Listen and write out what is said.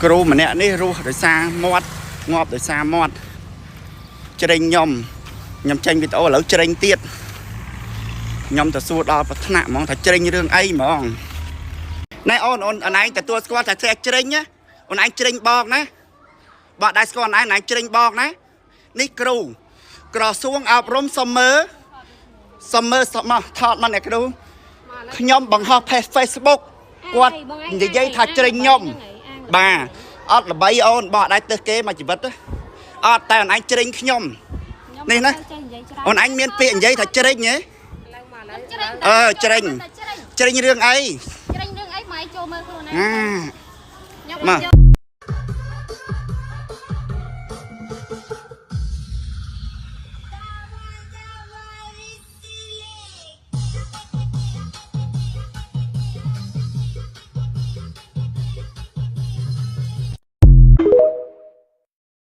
គ្រូម្នាក់នេះរស់ដោយសារមាត់ងាប់ដោយសារមាត់ច្រេញខ្ញុំចេញវីដេអូឥឡូវច្រេញទៀតខ្ញុំទៅសួរដល់ប្រថ្នាក់ហ្មងថាច្រេញរឿងអីហ្មងណែអូនឯងទទួលស្គាល់ថាចេះច្រេញណាអូនឯងច្រេញបកណាបើដែរស្គាល់អូនឯងច្រេញបកណានេះគ្រូក្រសួងអប់រំសុំមើលមកថតមកអ្នកគ្រូខ្ញុំបង្ហោះ Facebook គាត់និយាយថាច្រេញខ្ញុំបាទអត់ល្បីអូនបោះដែរទៅគេមកជីវិតអត់តែអូនឯងច្រេញខ្ញុំនេះណាអូនឯងមានពាក្យនិយាយថាច្រេញហ៎ច្រេញរឿងអីច្រេញរឿងអីមកចូលមើលខ្លួនឯងមក